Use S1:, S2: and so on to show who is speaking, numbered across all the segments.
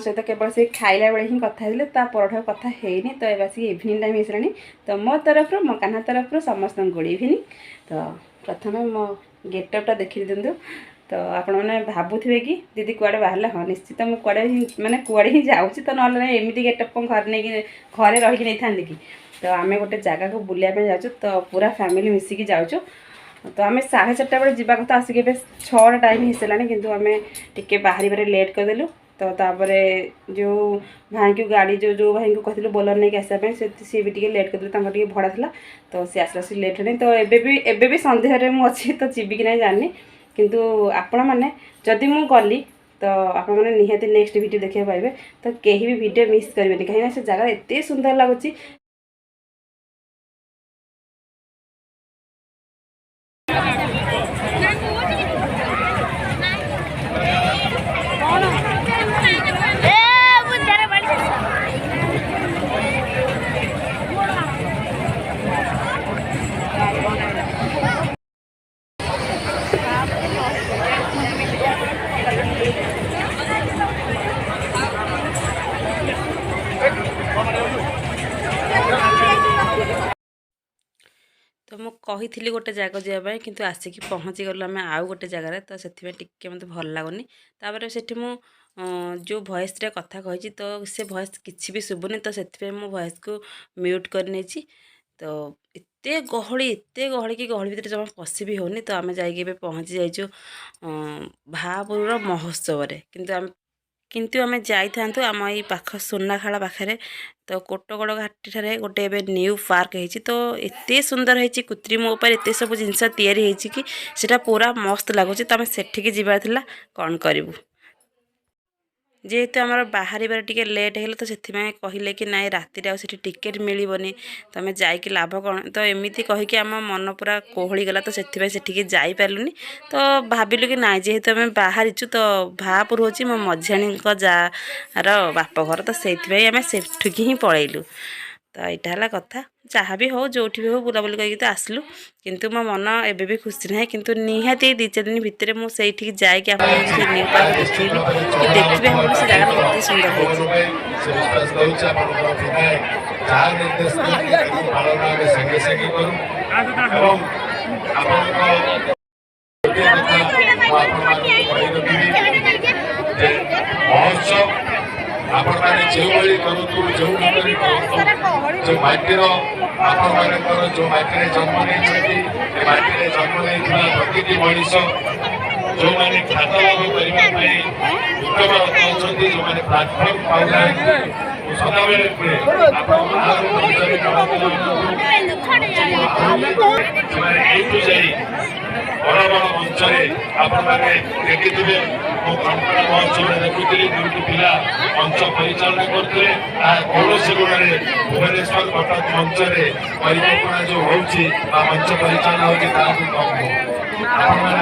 S1: सहित केवल से खाइला बेले ही कथा हेले ता परठा कथा हेनी तो ए आसिक इवनिंग टाइम हेसलानी तो मो तरफ मो कान्हा तरफ समस्त गुड इवनिंग। तो प्रथम मो गेटअपटा देखी दिंतु तो आपण मैंने भावुवे कि दीदी कुआड़े बाहर हाँ निश्चित मुझे कुआड़े माने कुआड़े ही जाऊँगी तो ना एमती गेटअप कौन घर नहीं घरे रही नहीं था कि तो आम गोटे जगह को बुलाया जाऊँ तो पूरा फैमिली मिसिकी जाऊँ तो आम 4:30 बेले जावा कथा आसिक 6टा टाइम हो सारा कि आम टे बाहर लेट करदेलु तो तापर जो भाई को गाड़ी जो भाई को कहलु बोलर नहीं आसापी सी भी टे लेट करदे भड़ा था तो सी आसला से लेट होनी तो एबे भी सन्देह मुझे तो जीवी कि नहीं जानी किंतु आपण मैंने जदि मु गली तो आप निहाती नेक्स्ट वीडियो देखा पाइबे तो कहीं भी वीडियो मिस करेंगे कहीं से जगह एत सुंदर लगुच। तो मु कही गोटे जगह जावाई किंतु आसिक पहुँची गलु आम आउ गोटे जगार तो से टिके मत भल लगुनि तापर से जो भॉइस रे कथा कही तो से भॉइस किसी भी शुभुनि तो से मो भॉइस को म्यूट कर नहीं तो एते गहली कि गहली भितर जमा पशि भी होनी तो आम जाइए पहुँची जाइए भापुर महोत्सव किंतु आम जाइथांतु आम ये पाख सुनाखाला पाखे तो कोटगड़ घाटी ठारे गोटे एबे न्यू पार्क होती तो एते सुंदर होती कृत्रिम उपर एत सब जिनस तैयारी होती कि सेटा पूरा मस्त लगुच तो आम सेठिकी जीवार थिला कौन करूँ जेहेतु आमर बाहर टे लेट है तो से कहले कि ना राति आठ टिकेट मिलबनी तो आम जाकि लाभ कौन तो एमती कहीकि आम मन पूरा कोहली गला तो से जापारूनी तो भाविलु कि ना जेहेतु आम बाहरीचु तो भापुर हूँ मो मझियाणी जार बापघर तो से आम सेठिकी ही पलैलु तो यहाँ है कथा जहाँ भी हो जो भी हो बुलाबुली करके तो आसलु किंतु मो मन एबे भी खुशी ना किंतु निहाती 2-4 दिन भितर मुझे जाकि न्यू पार्क देखी कि देखिए हम से जगह केते सुंदर
S2: है आपण माने जो बड़ी करतु जो जो माटीर आपण मानकर जो माटी जन्म नहीं माटी जन्म नहीं प्रति मनीष जो मैंने खाता लाभ करने उत्तम अच्छा जो मैंने प्लाटफर्म पाऊना सदाबले बड़ बड़ मंच देखिए महोत्सव देखुली दुईटी पिला मंच परिचालन करते कौन गुण भुवनेश्वर कटक मंच परिकल्पना जो मंच परिचालन होना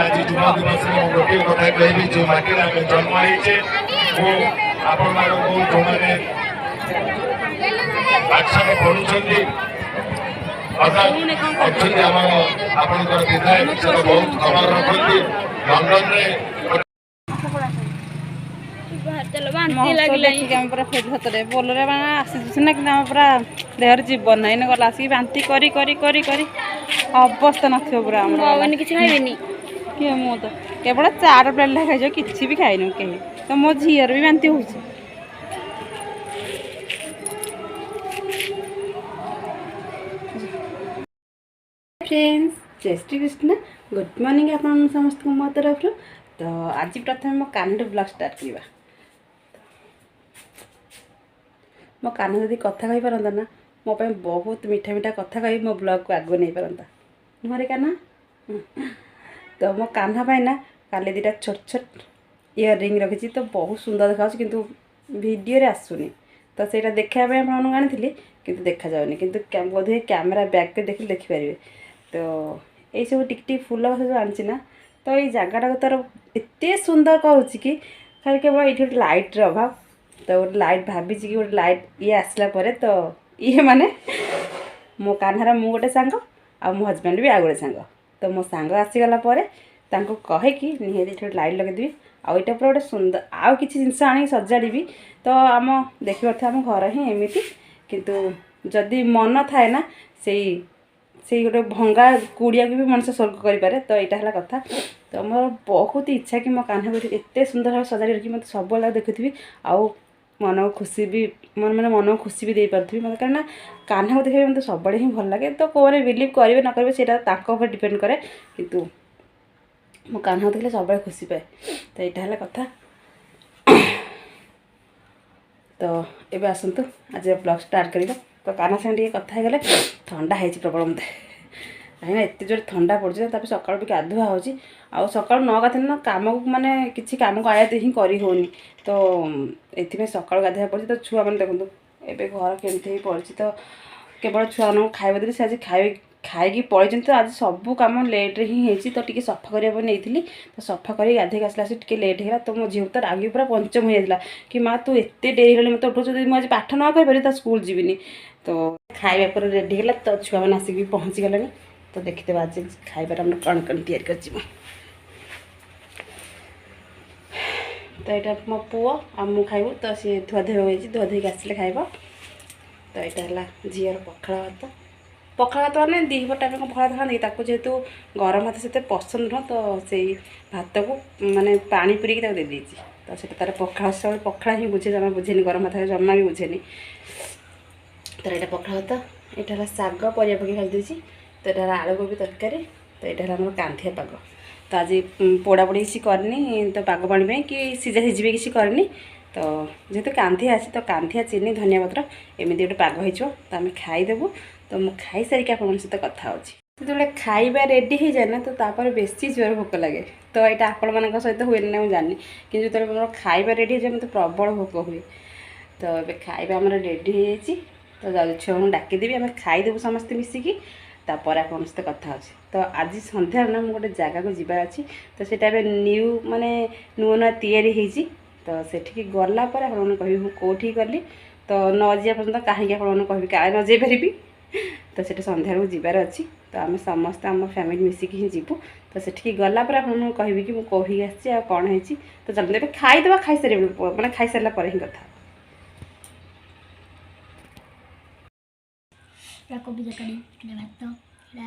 S2: आज युवा दिवस में गोटे कथा कहि जो माटी जन्म होइछे आपण जो मैंने पाठशाला पढ़ुंट आपंकर विधायक बहुत खबर रखती लंडन
S1: में बोलरे आसी ना कि पूरा देहर जीवन ना इन गला आसिक बांती करी करी करी करी अवस्था नथियो पूरा किए मु तो केवल 4 प्लेट खाई किसी भी खाइन कहीं तो मो झीर भी बांती हो फ्रेंड्स जय श्री कृष्ण गुड मॉर्निंग आप समस्त को मो तरफ तो आज प्रथम मो कान्हू ब्लॉग स्टार्ट करवा मो कान्हू यदि कथा कही पारंता ना मो पे बहुत मीठा मीठा कथा कही मो ब्लॉग को आगु नहीं पारंता नुहरे कान्हा तो मो कान्हा पाई ना काले 2टा छोट छोट इयर रिंग रखी तो बहुत सुंदर देखा किंतु वीडियो रे आसुनी तो सेटा देखाबे आपण आनी किंतु देखा जाउनी किंतु बोधे कैमरा बैक पे देखि देखि पारिबे तो ये सब टिक टिक फूल गछ जो आनी ना तो ये जगटा को तार एत सुंदर करुच्ची कि खाली केवल ये गोटे लाइट अभाव तो गोटे लाइट भावी कि गोटे लाइट ये आसला परे तो ये माने मो कान्हार मु गोटे सांग आ मो हजबैंड भी आ गोटे सांग तो मो सांग आसीगला परे तांको कहे कि निहाती गोटे लाइट लगेदेवी आउ यहाँ पूरा गोटे सुंदर आउ किसी जिनस आनी सजाड़ी तो आम देखिपे आम घर ही एमती किंतु जदि मन थाए ना से गोटे भंगा कुड़िया भी मनुष्य स्वर्ग करें तो यहाँ है कथा तो मोर बहुत इच्छा कि मो कान्हा को एत सुंदर भाव सजाड़ी रखी मतलब सब देखुथी आउ मन को खुशी भी मैंने मन को खुशी भी दे पार्थी मतलब कारण कान्हा को देखा मतलब सब ही भल लगे तो कौन बिलीव करेंगे न करेंगे से डिपेंड करे किंतु मो कान्हा को देखले सब खुशी पाए तो यहाँ है कथा तो ये आसतु आज ब्लॉग स्टार्ट करवा तो कान्हा सागे कथा गले ठंडा है प्रबल मत कहीं एत जोर ठंडा पड़े तब सकाल भी गाधुआ हो सकाल न गाधे ना कम को माने किसी कम को आयात ही कर तो ये सकाल गाधुआ पड़े तो छुआ मैंने देखो एवं घर केमती पड़ी तो केवल छुआ मान खाଇବା देली से आज खाई पड़े तो आज सब कम लेट्रे ही होती तो टी सफा करने नहीं तो सफा कर गाधे आसला टे लेट होगा तो मो झील तो रागी पूरा पंचम हो जाता कि माँ तू एत डेरी हेल्ले मत उठू मुझे पाठ न कर तो स्कूल जीविनी तो खाଇବା पर रेडी है तो छुआ मैंने आसिक पहुँची गले तो देखते आज खाइबार हम कौन कौन तैयारी कर तो यहाँ मो पुओ आ मु खाइबू तो सी धुआधुई होती धुआधुई आसिले खाइब तो यहाँ है झीर पखाड़ भात मैंने दीहर टाइम पखाड़ भात खाती जेहेतु गरम भात से पसंद नुह तो से भात को माने पानी पूरी दे देती तो से तार पखाड़ पखाड़ ही बुझे जमा बुझेनि गरम भात जमा भी बुझेनि तो यहाँ पखाड़ भात यहाँ है शाग परिया पकड़ खाई देती तो यहाँ आलू कोबी तरकारी तो यहाँ है कांथिया पाग तो आज पोड़ा पोड़ी किसी करनी तो पाग पानी कि सीझा सीझी किसी करनी तो जेहेतु कांथिया आसी तो कांथिया चीनी धनिया पत्र एमती गोटे पाग हो तो आम खाईदेबू तो मुझे खाई सारिक आप सहित कथा जो खाइबा रेडी हो जाए ना तो तापर बेसी जोर भोक लगे तो यहाँ आपण मान सहित हुए ना मुझे जानी कि जो मोर खाइबा रेडी हो जाए मतलब प्रबल भोक हुए तो ये खाइबा आम रेडी हो जाए तो जाऊँ छुआ डाकिदेवी आम खाईदेबू समस्ते मिसिकी तापर आप सहित कथा तो आज सन्ध्या ना मुझे गोटे जगह को जीवार अच्छी तो सेटा न्यू माने नुआ नुआ तैयारी होती तो सेठी गलापर आप कह कौटी गली तो न जा पर्यटन कहीं आप कह क्या न जाई पारि तो से सन्ध्या को जीवार अच्छी तो आम समस्त आम फैमिली मिसिकी ही जीवु तो सेठी गलापर आप कहि कि मुझे कही आसी कौन है तो चलते खाईदे खाई सारे मैंने खाई सारा पर ही कथा
S3: कोबी तरकारी भात